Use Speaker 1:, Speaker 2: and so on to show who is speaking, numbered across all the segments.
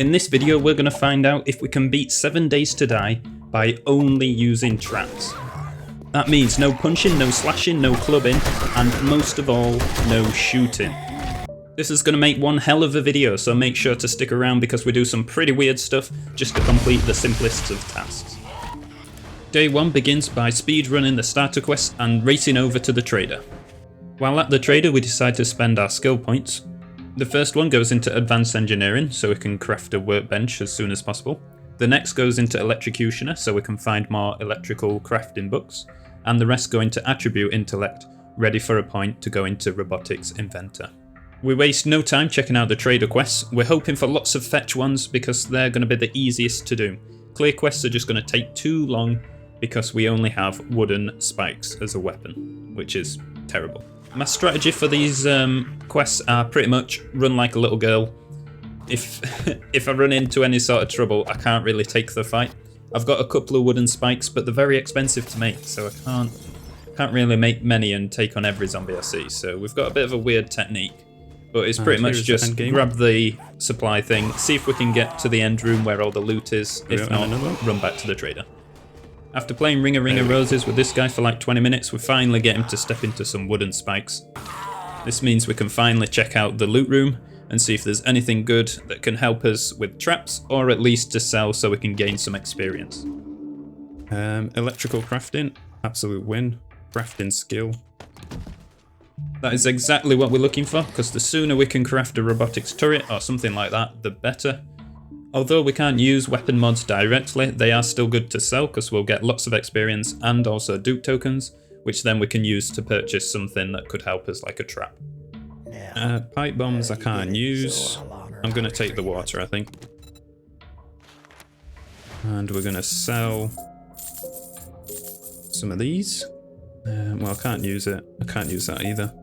Speaker 1: In this video we're going to find out if we can beat 7 Days to Die by only using traps. That means no punching, no slashing, no clubbing, and most of all, no shooting. This is going to make one hell of a video, so make sure to stick around because we do some pretty weird stuff just to complete the simplest of tasks. Day 1 begins by speedrunning the starter quest and racing over to the trader. While at the trader we decide to spend our skill points. The first one goes into advanced engineering so we can craft a workbench as soon as possible. The next goes into electrocutioner so we can find more electrical crafting books. And the rest go into attribute intellect, ready for a point to go into robotics inventor. We waste no time checking out the trader quests. We're hoping for lots of fetch ones because they're going to be the easiest to do. Clear quests are just going to take too long because we only have wooden spikes as a weapon, which is terrible. My strategy for these quests are pretty much run like a little girl. If I run into any sort of trouble, I can't really take the fight. I've got a couple of wooden spikes, but they're very expensive to make, so I can't really make many and take on every zombie I see. So we've got a bit of a weird technique, but it's pretty much just grab the supply thing, see if we can get to the end room where all the loot is. If not, run back to the trader. After playing Ring of Roses with this guy for like 20 minutes, we finally get him to step into some wooden spikes. This means we can finally check out the loot room and see if there's anything good that can help us with traps, or at least to sell so we can gain some experience. Electrical crafting, absolute win. Crafting skill. That is exactly what we're looking for, because the sooner we can craft a robotics turret or something like that, the better. Although we can't use weapon mods directly, they are still good to sell because we'll get lots of experience and also dupe tokens, which then we can use to purchase something that could help us like a trap. Pipe bombs I can't use. I'm going to take the water, I think. And we're going to sell some of these. Well, I can't use it. I can't use that either.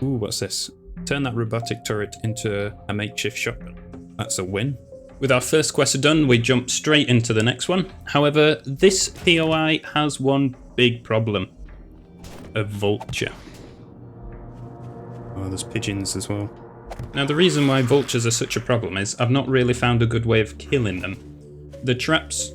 Speaker 1: Ooh, what's this? Turn that robotic turret into a makeshift shotgun. That's a win. With our first quest done, we jump straight into the next one. However, this POI has one big problem. A vulture. Oh, there's pigeons as well. Now, the reason why vultures are such a problem is I've not really found a good way of killing them. The traps,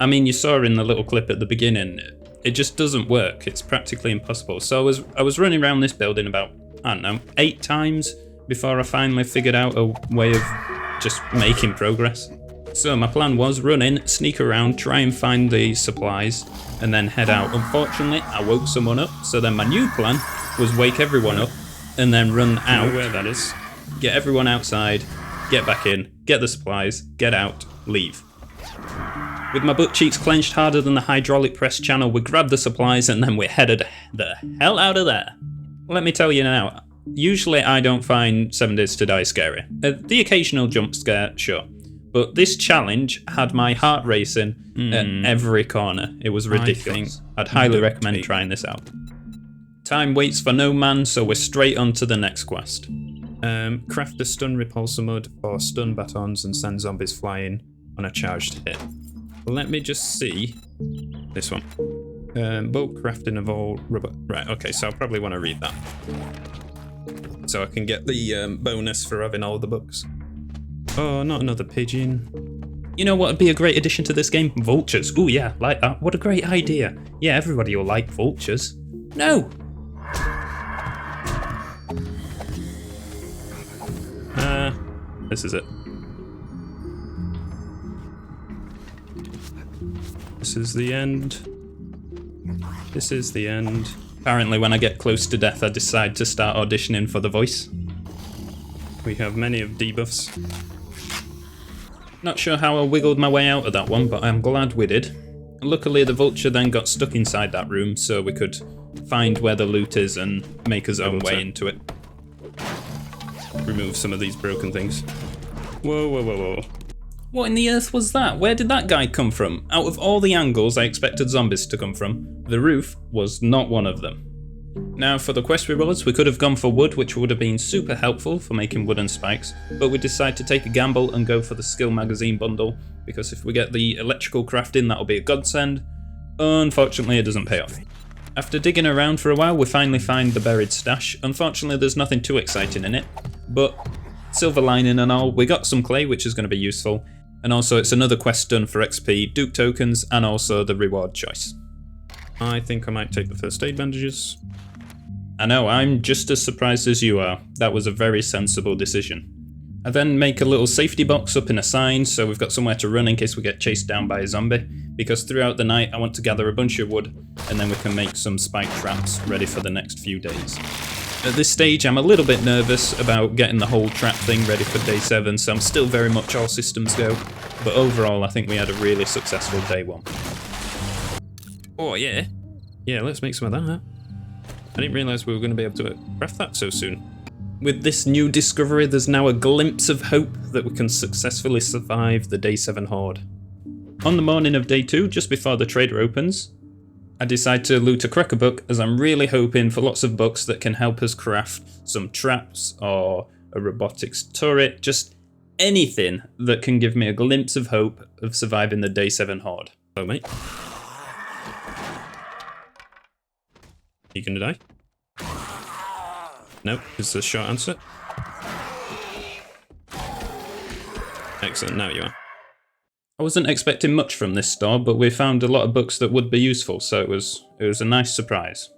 Speaker 1: I mean, you saw in the little clip at the beginning, it just doesn't work. It's practically impossible. So I was running around this building about, I don't know, 8 times before I finally figured out a way of just making progress. So my plan was run in, sneak around, try and find the supplies, and then head out. Unfortunately, I woke someone up, so then my new plan was wake everyone up, and then run out, where that is, get everyone outside, get back in, get the supplies, get out, leave. With my butt cheeks clenched harder than the hydraulic press channel, we grabbed the supplies and then we headed the hell out of there. Let me tell you now, usually I don't find 7 Days to Die scary. The occasional jump scare, sure. But this challenge had my heart racing at every corner. It was ridiculous. I'd highly recommend trying this out. Time waits for no man, so we're straight on to the next quest. Craft a stun repulsor mud for stun batons and send zombies flying on a charged hit. Let me just see this one. Bulk crafting of all rubber. Right, okay, so I'll probably want to read that. So I can get the bonus for having all the books. Oh, not another pigeon. You know what would be a great addition to this game? Vultures. Ooh, yeah, like that. What a great idea. Yeah, everybody will like vultures. No! This is it. This is the end. This is the end. Apparently when I get close to death I decide to start auditioning for the voice. We have many of debuffs. Not sure how I wiggled my way out of that one, but I'm glad we did. Luckily the vulture then got stuck inside that room so we could find where the loot is and make his own way into it. Remove some of these broken things. Whoa, whoa, whoa, whoa. What in the earth was that? Where did that guy come from? Out of all the angles I expected zombies to come from, the roof was not one of them. Now for the quest rewards, we could have gone for wood, which would have been super helpful for making wooden spikes, but we decided to take a gamble and go for the skill magazine bundle, because if we get the electrical crafting that'll be a godsend. Unfortunately it doesn't pay off. After digging around for a while, we finally find the buried stash. Unfortunately there's nothing too exciting in it, but silver lining and all. We got some clay, which is going to be useful. And also it's another quest done for XP, Duke tokens, and also the reward choice. I think I might take the first aid bandages. I know, I'm just as surprised as you are. That was a very sensible decision. I then make a little safety box up in a sign, so we've got somewhere to run in case we get chased down by a zombie, because throughout the night I want to gather a bunch of wood, and then we can make some spike traps ready for the next few days. At this stage I'm a little bit nervous about getting the whole trap thing ready for day 7, so I'm still very much all systems go, but overall I think we had a really successful day 1. Oh yeah, let's make some of that. I didn't realise we were going to be able to craft that so soon. With this new discovery, there's now a glimpse of hope that we can successfully survive the day 7 horde. On the morning of day 2, just before the trader opens, I decide to loot a cracker book as I'm really hoping for lots of books that can help us craft some traps or a robotics turret, just anything that can give me a glimpse of hope of surviving the day 7 horde. Hello, mate. You gonna die? No, is the short answer. Excellent, now you are. I wasn't expecting much from this store, but we found a lot of books that would be useful, so it was a nice surprise.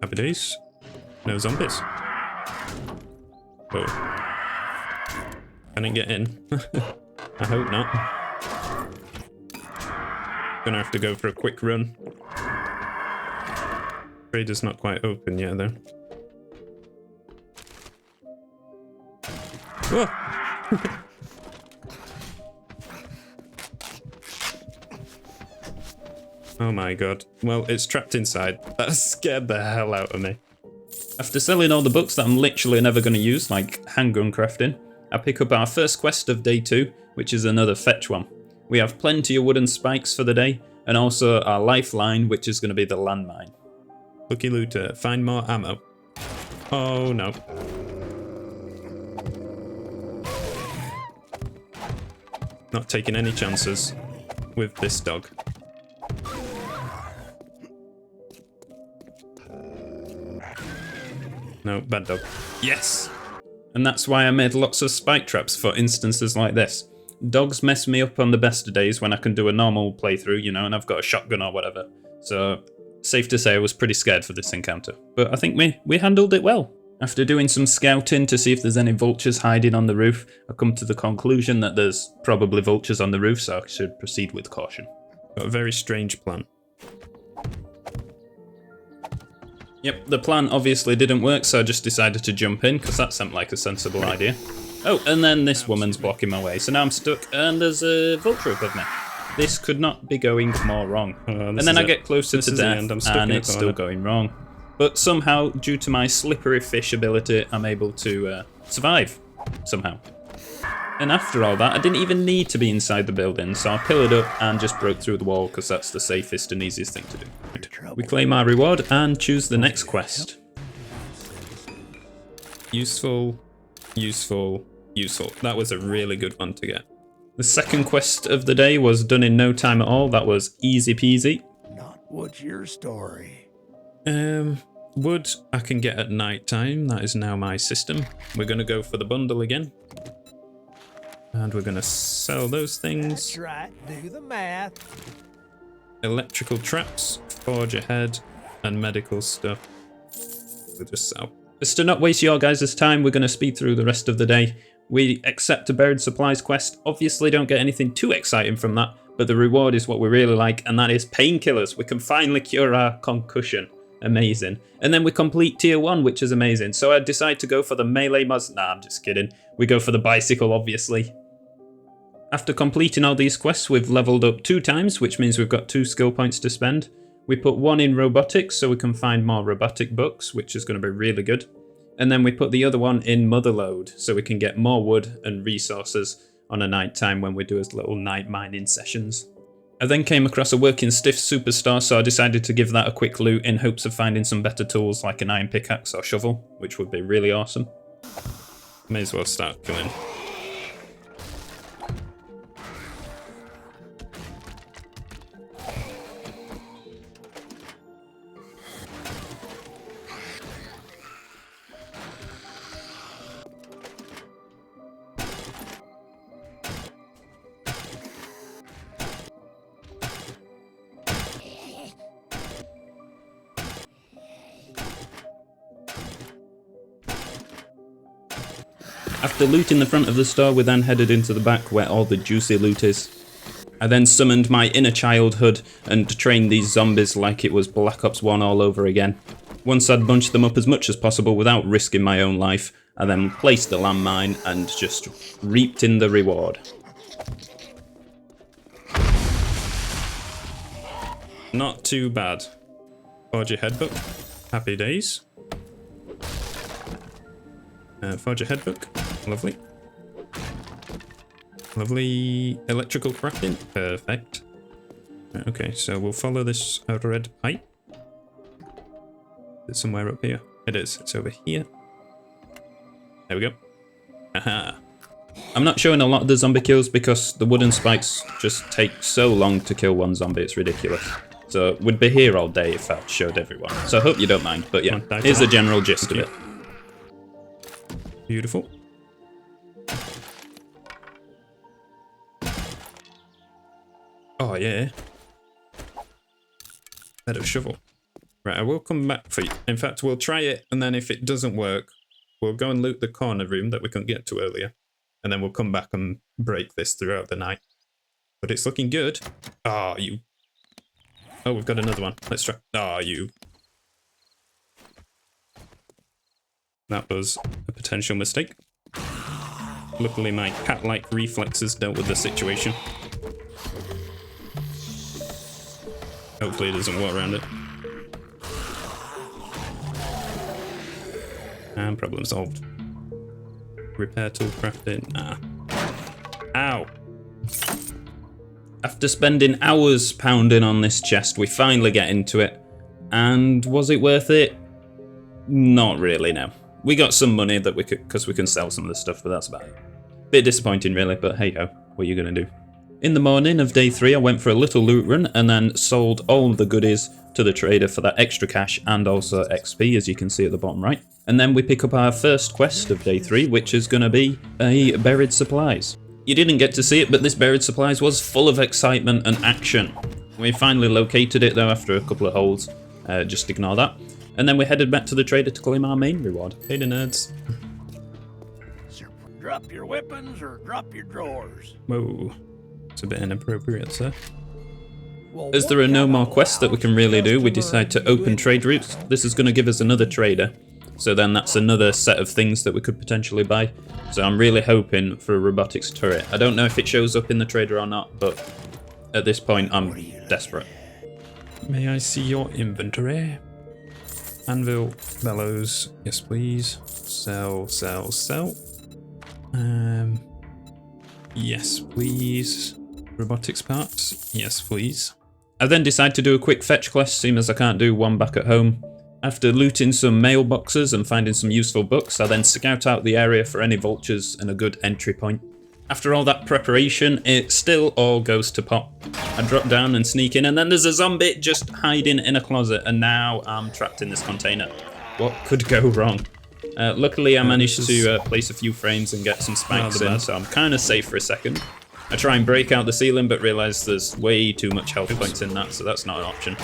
Speaker 1: Happy days. No zombies. Whoa. Can I get in? I hope not. Gonna have to go for a quick run. Trader's not quite open yet, though. Whoa! Oh my god. Well, it's trapped inside. That scared the hell out of me. After selling all the books that I'm literally never going to use, like handgun crafting, I pick up our first quest of day 2, which is another fetch one. We have plenty of wooden spikes for the day, and also our lifeline, which is going to be the landmine. Lucky looter, find more ammo. Oh no. Not taking any chances with this dog. No, bad dog. Yes! And that's why I made lots of spike traps for instances like this. Dogs mess me up on the best of days when I can do a normal playthrough, you know, and I've got a shotgun or whatever. So, safe to say I was pretty scared for this encounter. But I think we handled it well. After doing some scouting to see if there's any vultures hiding on the roof, I come to the conclusion that there's probably vultures on the roof, so I should proceed with caution. Got a very strange plan. Yep, the plan obviously didn't work, so I just decided to jump in, because that seemed like a sensible idea. Oh, and then this woman's blocking my way, so now I'm stuck, and there's a vulture above me. This could not be going more wrong. And then I get closer to death, and it's still going wrong. But somehow, due to my slippery fish ability, I'm able to survive, somehow. And after all that, I didn't even need to be inside the building, so I pillared up and just broke through the wall, because that's the safest and easiest thing to do. We claim our reward and choose the next quest. Useful, useful, useful. That was a really good one to get. The second quest of the day was done in no time at all. That was easy peasy.
Speaker 2: Not what's your story?
Speaker 1: Wood I can get at night time. That is now my system. We're going to go for the bundle again. And we're going to sell those things.
Speaker 2: That's right, do the math.
Speaker 1: Electrical traps, forge ahead, and medical stuff. We'll just sell. Just to not waste your guys' time, we're going to speed through the rest of the day. We accept a buried supplies quest. Obviously don't get anything too exciting from that, but the reward is what we really like, and that is painkillers. We can finally cure our concussion. Amazing. And then we complete tier 1, which is amazing. So I decide to go for the melee Nah, I'm just kidding. We go for the bicycle, obviously. After completing all these quests, we've leveled up 2 times, which means we've got 2 skill points to spend. We put 1 in robotics, so we can find more robotic books, which is going to be really good. And then we put the other one in motherload, so we can get more wood and resources on a night time when we do as little night mining sessions. I then came across a working stiff superstar, so I decided to give that a quick loot in hopes of finding some better tools like an iron pickaxe or shovel, which would be really awesome. May as well start killing. After looting the front of the store, we then headed into the back where all the juicy loot is. I then summoned my inner childhood and trained these zombies like it was Black Ops 1 all over again. Once I'd bunched them up as much as possible without risking my own life, I then placed the landmine and just reaped in the reward. Not too bad. Forge your head book. Happy days. Forge your head book. Lovely. Lovely electrical crafting. Perfect. Okay, so we'll follow this red pipe. It's somewhere up here. It is. It's over here. There we go. Aha. I'm not showing a lot of the zombie kills because the wooden spikes just take so long to kill one zombie. It's ridiculous. So we'd be here all day if I showed everyone. So I hope you don't mind. But yeah, here's the general gist of it. Beautiful. Oh yeah. Bed of shovel. Right, I will come back for you. In fact, we'll try it, and then if it doesn't work, we'll go and loot the corner room that we couldn't get to earlier. And then we'll come back and break this throughout the night. But it's looking good. Ah, you. Oh, we've got another one. Let's try. Ah, you. That was a potential mistake. Luckily, my cat-like reflexes dealt with the situation. Hopefully it doesn't walk around it. And problem solved. Repair tool crafting. Ah. Ow. After spending hours pounding on this chest, we finally get into it. And was it worth it? Not really, no. We got some money that we could, because we can sell some of the stuff, but that's about it. Bit disappointing really, but hey ho, what are you gonna do? In the morning of day 3, I went for a little loot run and then sold all the goodies to the trader for that extra cash and also XP, as you can see at the bottom right. And then we pick up our first quest of day 3, which is gonna be a buried supplies. You didn't get to see it, but this buried supplies was full of excitement and action. We finally located it though after a couple of holes, just ignore that. And then we headed back to the trader to claim our main reward. Hey the nerds.
Speaker 2: Drop your weapons or drop your drawers.
Speaker 1: Whoa, it's a bit inappropriate, sir.
Speaker 2: Well,
Speaker 1: As there are no more quests that we can really do, we decide to open trade routes. This is going to give us another trader. So then that's another set of things that we could potentially buy. So I'm really hoping for a robotics turret. I don't know if it shows up in the trader or not, but at this point I'm desperate. May I see your inventory? Anvil, bellows, yes please. Sell, sell, sell. Yes please. Robotics parts, yes please. I then decide to do a quick fetch quest, seeing as I can't do one back at home. After looting some mailboxes and finding some useful books, I then scout out the area for any vultures and a good entry point. After all that preparation, it still all goes to pot. I drop down and sneak in, and then there's a zombie just hiding in a closet, and now I'm trapped in this container. What could go wrong? Luckily, I managed to place a few frames and get some spikes in, so I'm kind of safe for a second. I try and break out the ceiling, but realise there's way too much health points in that, so that's not an option.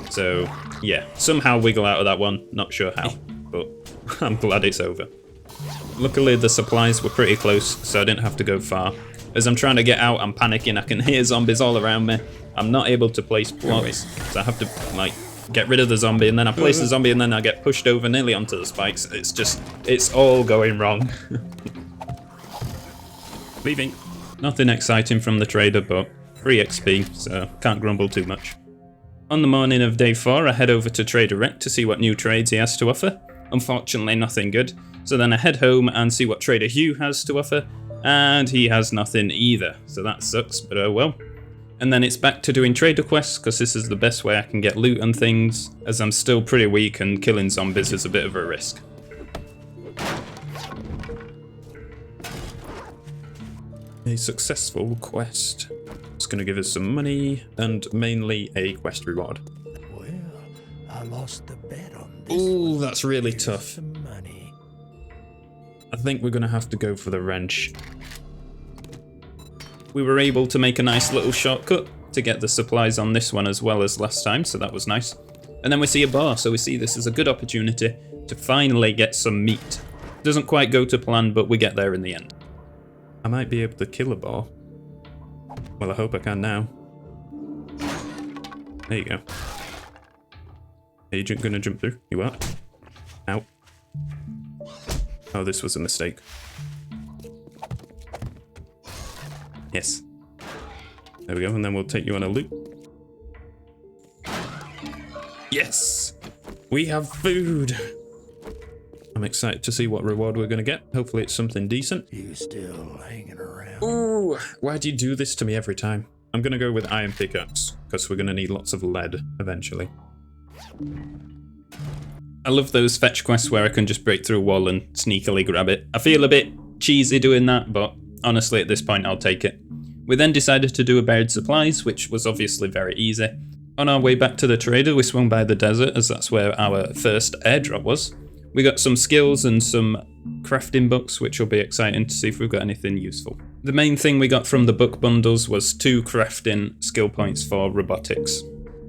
Speaker 1: So, yeah, somehow wiggle out of that one, not sure how, but I'm glad it's over. Luckily, the supplies were pretty close, so I didn't have to go far. As I'm trying to get out, I'm panicking, I can hear zombies all around me. I'm not able to place blocks, so I have to, like, get rid of the zombie, and then I place the zombie, and then I get pushed over nearly onto the spikes. It's just, it's all going wrong. Leaving. Nothing exciting from the trader, but free XP, so can't grumble too much. On the morning of day 4, I head over to Trader Rec to see what new trades he has to offer. Unfortunately, nothing good. So then I head home and see what Trader Hugh has to offer, and he has nothing either. So that sucks, but oh well. And then it's back to doing trader quests, because this is the best way I can get loot and things, as I'm still pretty weak and killing zombies is a bit of a risk. A successful quest. It's going to give us some money and mainly a quest reward.
Speaker 2: Well, I lost the bet on this.
Speaker 1: Ooh, that's really
Speaker 2: Here's
Speaker 1: tough.
Speaker 2: some money.
Speaker 1: I think we're going to have to go for the wrench. We were able to make a nice little shortcut to get the supplies on this one as well as last time, so that was nice. And then we see a bar, so we see this as a good opportunity to finally get some meat. Doesn't quite go to plan, but we get there in the end. I might be able to kill a boar. Well, I hope I can now. There you go. Are you gonna jump through? You are? Ow. Oh, this was a mistake. Yes. There we go, and then we'll take you on a loop. Yes! We have food! I'm excited to see what reward we're gonna get. Hopefully it's something decent.
Speaker 2: You still hanging around?
Speaker 1: Ooh, why do you do this to me every time? I'm gonna go with iron pickaxe, because we're gonna need lots of lead eventually. I love those fetch quests where I can just break through a wall and sneakily grab it. I feel a bit cheesy doing that, but honestly at this point I'll take it. We then decided to do a buried supplies, which was obviously very easy. On our way back to the trader, we swung by the desert, as that's where our first airdrop was. We got some skills and some crafting books, which will be exciting to see if we've got anything useful. The main thing we got from the book bundles was 2 crafting skill points for robotics.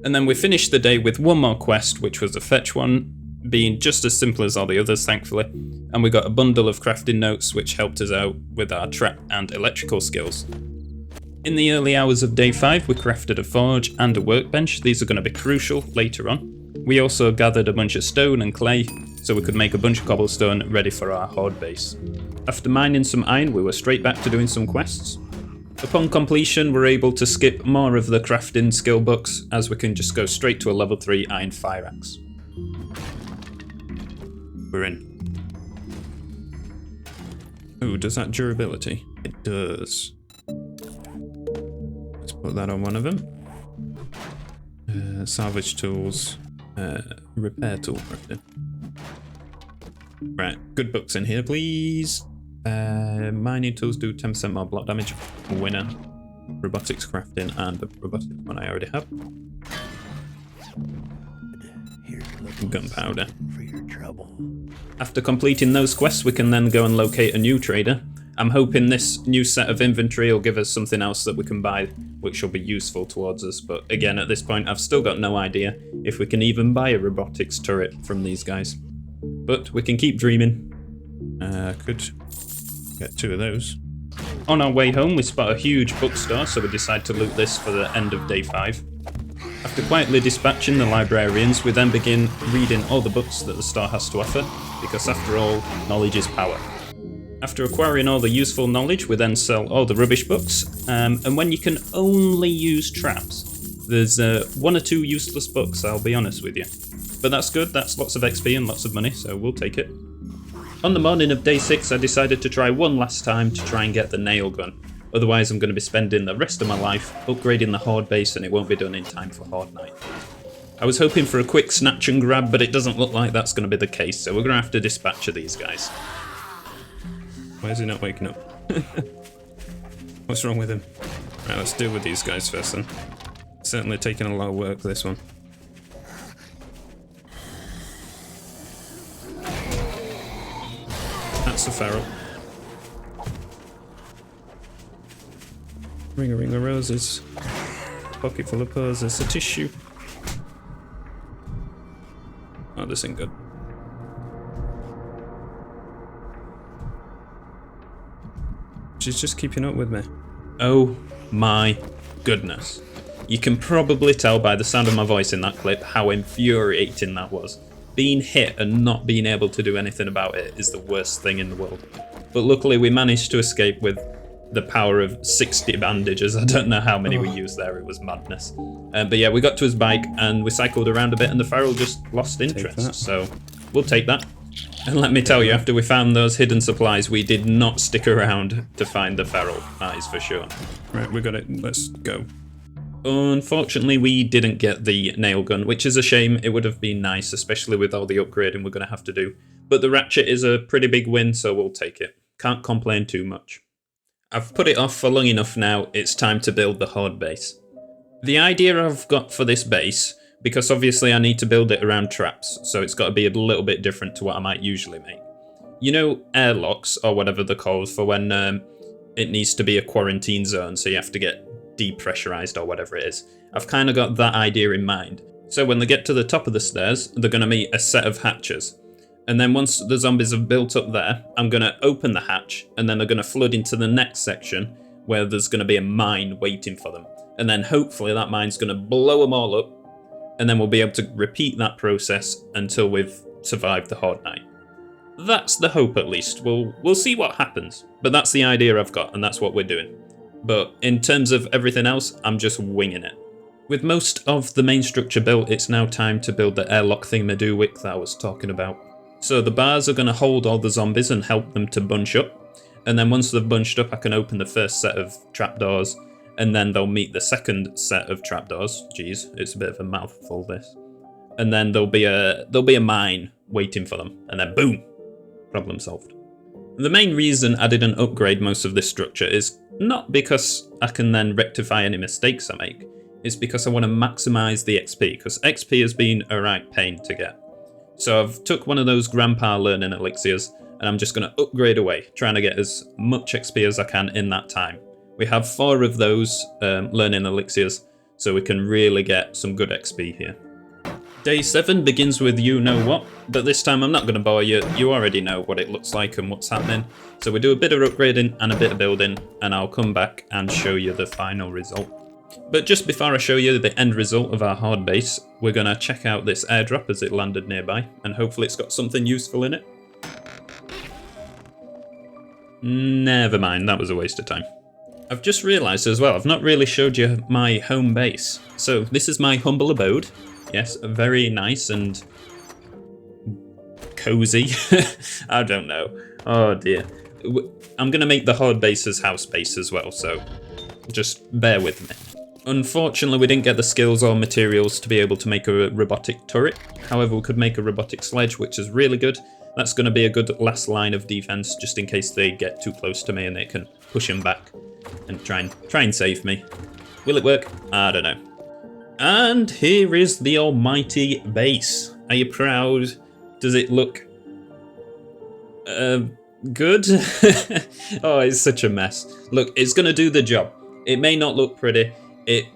Speaker 1: And then we finished the day with one more quest, which was a fetch one, being just as simple as all the others, thankfully. And we got a bundle of crafting notes, which helped us out with our trap and electrical skills. In the early hours of day 5, we crafted a forge and a workbench. These are going to be crucial later on. We also gathered a bunch of stone and clay, so we could make a bunch of cobblestone ready for our horde base. After mining some iron, we were straight back to doing some quests. Upon completion, we're able to skip more of the crafting skill books, as we can just go straight to a level 3 iron fire axe. We're in. Ooh, does that durability? It does. Let's put that on one of them. Salvage tools. Repair tool crafting. Right, good books in here, please. Mining tools do 10% more block damage. Winner. Robotics crafting and the robotics one I already have. Gunpowder.
Speaker 2: For your trouble.
Speaker 1: After completing those quests, we can then go and locate a new trader. I'm hoping this new set of inventory will give us something else that we can buy, which will be useful towards us. But again, at this point, I've still got no idea if we can even buy a robotics turret from these guys. But we can keep dreaming. Could get 2 of those. On our way home, we spot a huge bookstore, so we decide to loot this for the end of day 5. After quietly dispatching the librarians, we then begin reading all the books that the store has to offer, because after all, knowledge is power. After acquiring all the useful knowledge, we then sell all the rubbish books, and when you can only use traps, there's 1 or 2 useless books, I'll be honest with you. But that's good, that's lots of XP and lots of money, so we'll take it. On the morning of day 6, I decided to try one last time to try and get the nail gun. Otherwise I'm going to be spending the rest of my life upgrading the Horde base and it won't be done in time for Horde Night. I was hoping for a quick snatch and grab, but it doesn't look like that's going to be the case, so we're going to have to dispatch of these guys. Why is he not waking up? What's wrong with him? Right, let's deal with these guys first then. Certainly taking a lot of work, this one. That's a feral. Ring a roses. Pocket full of poses. A tissue. Oh, this ain't good. She's just keeping up with me. Oh my goodness. You can probably tell by the sound of my voice in that clip how infuriating that was. Being hit and not being able to do anything about it is the worst thing in the world. But luckily we managed to escape with the power of 60 bandages. I don't know how many we used there, it was madness. But yeah, we got to his bike and we cycled around a bit and the feral just lost interest. So we'll take that. And let me tell you, after we found those hidden supplies, we did not stick around to find the feral, that is for sure. Right, we got it, let's go. Unfortunately, we didn't get the nail gun, which is a shame. It would have been nice, especially with all the upgrading we're going to have to do. But the ratchet is a pretty big win, so we'll take it. Can't complain too much. I've put it off for long enough now, it's time to build the Horde base. The idea I've got for this base, because obviously I need to build it around traps, so it's got to be a little bit different to what I might usually make. You know airlocks, or whatever they're called, for when it needs to be a quarantine zone, so you have to get depressurized or whatever it is. I've kind of got that idea in mind. So when they get to the top of the stairs, they're going to meet a set of hatches. And then once the zombies have built up there, I'm going to open the hatch, and then they're going to flood into the next section where there's going to be a mine waiting for them. And then hopefully that mine's going to blow them all up, and then we'll be able to repeat that process until we've survived the Horde Night. That's the hope, at least. We'll see what happens, but that's the idea I've got, and that's what we're doing. But in terms of everything else, I'm just winging it. With most of the main structure built, it's now time to build the airlock thingamadoowick that I was talking about. So the bars are going to hold all the zombies and help them to bunch up, and then once they've bunched up I can open the first set of trapdoors, and then they'll meet the second set of trapdoors. Jeez, it's a bit of a mouthful this. And then there'll be a mine waiting for them, and then boom, problem solved. The main reason I didn't upgrade most of this structure is not because I can then rectify any mistakes I make, it's because I want to maximise the XP, because XP has been a right pain to get. So I've took one of those grandpa learning elixirs, and I'm just going to upgrade away, trying to get as much XP as I can in that time. We have 4 of those learning elixirs, so we can really get some good XP here. Day 7 begins with you know what, but this time I'm not going to bore you, you already know what it looks like and what's happening. So we do a bit of upgrading and a bit of building, and I'll come back and show you the final result. But just before I show you the end result of our Horde base, we're going to check out this airdrop as it landed nearby, and hopefully it's got something useful in it. Never mind, that was a waste of time. I've just realised as well, I've not really showed you my home base. So this is my humble abode. Yes, very nice and cozy. I don't know. Oh dear. I'm going to make the Horde base's house base as well, so just bear with me. Unfortunately, we didn't get the skills or materials to be able to make a robotic turret. However, we could make a robotic sledge, which is really good. That's going to be a good last line of defense, just in case they get too close to me and they can push them back and try and save me. Will it work? I don't know. And here is the almighty base. Are you proud? Does it look good? Oh, it's such a mess. Look, it's going to do the job. It may not look pretty. It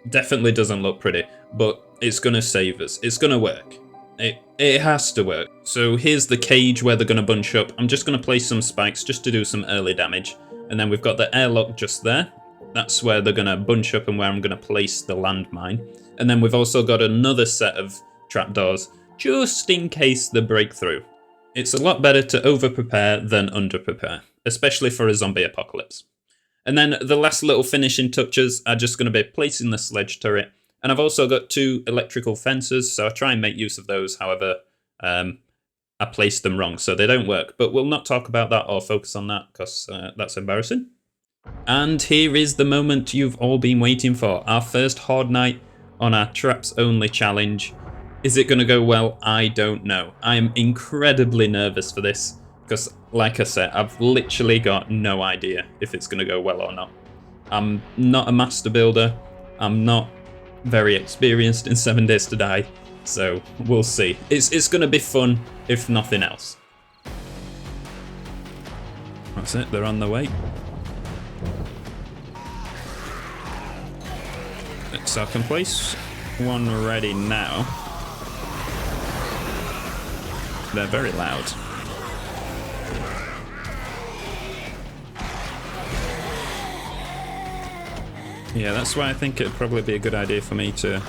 Speaker 1: definitely doesn't look pretty, but it's going to save us. It's going to work. It has to work. So here's the cage where they're going to bunch up. I'm just going to place some spikes just to do some early damage. And then we've got the airlock just there. That's where they're going to bunch up and where I'm going to place the landmine. And then we've also got another set of trapdoors just in case they break through. It's a lot better to over-prepare than under-prepare, especially for a zombie apocalypse. And then the last little finishing touches are just going to be placing the sledge turret. And I've also got 2 electrical fences, so I try and make use of those. However, I placed them wrong, so they don't work. But we'll not talk about that or focus on that, because that's embarrassing. And here is the moment you've all been waiting for. Our first Horde Night on our Traps Only challenge. Is it going to go well? I don't know. I am incredibly nervous for this, because like I said, I've literally got no idea if it's going to go well or not. I'm not a master builder. I'm not very experienced in 7 Days to Die, so we'll see. It's going to be fun, if nothing else. That's it, they're on the way. So I can place one ready now. They're very loud. Yeah, that's why I think it'd probably be a good idea for me to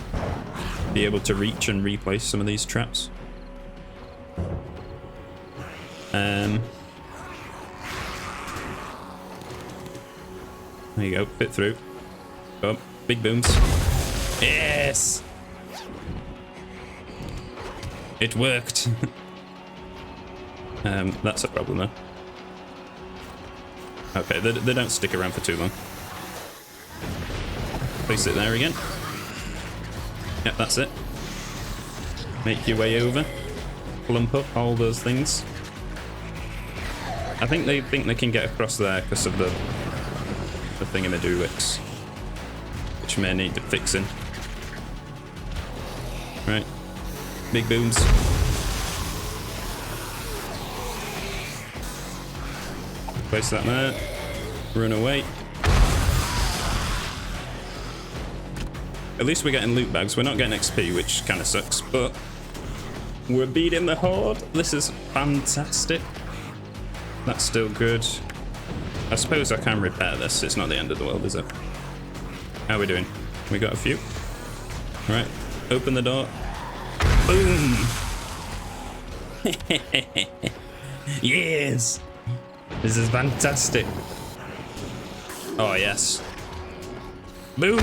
Speaker 1: be able to reach and replace some of these traps. There you go, fit through. Oh, big booms. Yes! It worked. That's a problem though. Okay, they don't stick around for too long. Place it there again. Yep, that's it. Make your way over. Plump up all those things. I think they can get across there because of the thingamadooicks, which may need fixing. Right. Big booms. Place that there. Run away. At least we're getting loot bags. We're not getting XP, which kind of sucks, but We're beating the Horde. This is fantastic. That's still good. I suppose I can repair this. It's not the end of the world, is it? How are we doing? We got a few. Right, open the door. Boom! Yes! This is fantastic. Oh, yes. Boom!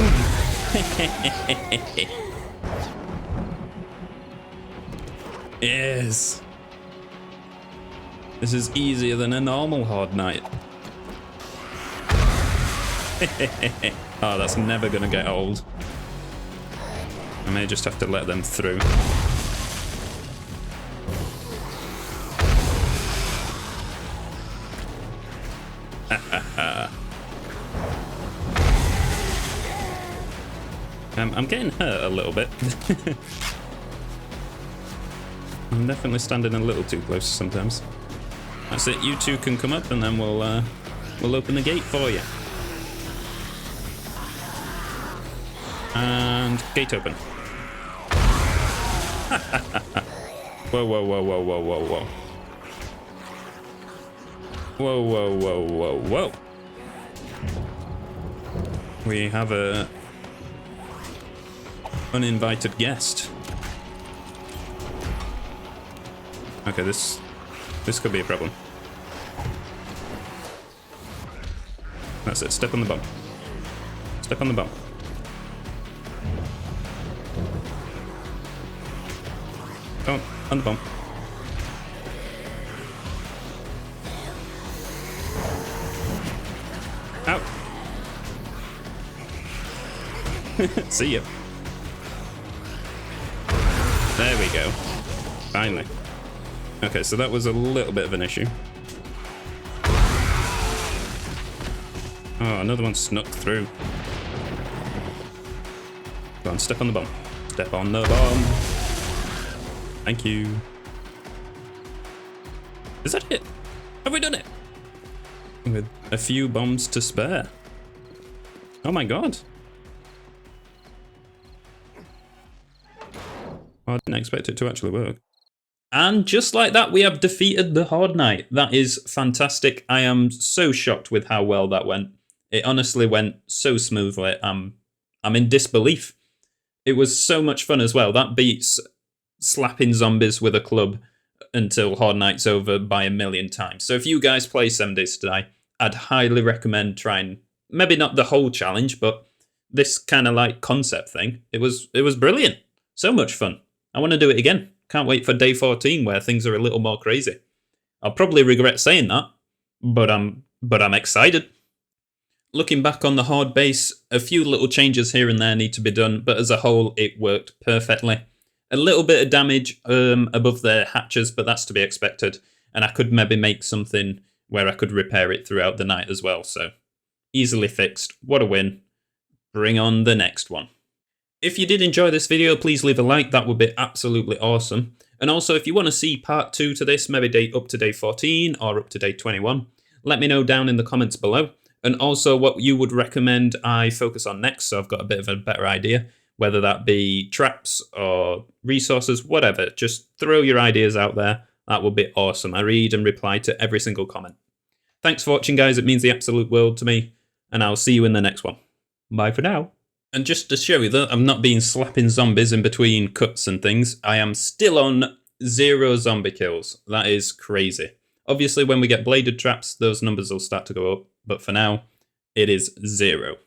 Speaker 1: Yes! This is easier than a normal Horde Night. Oh, that's never gonna get old. I may just have to let them through. I'm getting hurt a little bit. I'm definitely standing a little too close sometimes. That's it, you two can come up and then we'll open the gate for you. And gate open. Whoa, whoa, whoa, whoa, whoa, whoa, whoa. Whoa, whoa, whoa, whoa, whoa. We have a uninvited guest. Okay, this could be a problem. That's it, step on the bomb. Step on the bomb. Come on the bomb. Out. See ya. There we go. Finally. Okay, so that was a little bit of an issue. Oh, another one snuck through. Go on, step on the bomb. Step on the bomb. Thank you. Is that it? Have we done it? With a few bombs to spare. Oh my god. I didn't expect it to actually work. And just like that, we have defeated the Horde Night. That is fantastic. I am so shocked with how well that went. It honestly went so smoothly. I'm in disbelief. It was so much fun as well. That beats slapping zombies with a club until Horde Night's over by 1,000,000 times. So if you guys play 7 Days to Die, I'd highly recommend trying, maybe not the whole challenge, but this kind of like concept thing. It was brilliant. So much fun. I want to do it again. Can't wait for day 14 where things are a little more crazy. I'll probably regret saying that, but I'm excited. Looking back on the Horde base, a few little changes here and there need to be done, but as a whole, it worked perfectly. A little bit of damage above the hatches, but that's to be expected. And I could maybe make something where I could repair it throughout the night as well. So easily fixed. What a win. Bring on the next one. If you did enjoy this video, please leave a like. That would be absolutely awesome. And also, if you want to see part 2 to this, maybe up to day 14 or up to day 21, let me know down in the comments below. And also what you would recommend I focus on next, so I've got a bit of a better idea, whether that be traps or resources, whatever. Just throw your ideas out there. That would be awesome. I read and reply to every single comment. Thanks for watching, guys. It means the absolute world to me. And I'll see you in the next one. Bye for now. And just to show you that I'm not been slapping zombies in between cuts and things, I am still on 0 zombie kills. That is crazy. Obviously, when we get bladed traps, those numbers will start to go up. But for now, it is 0.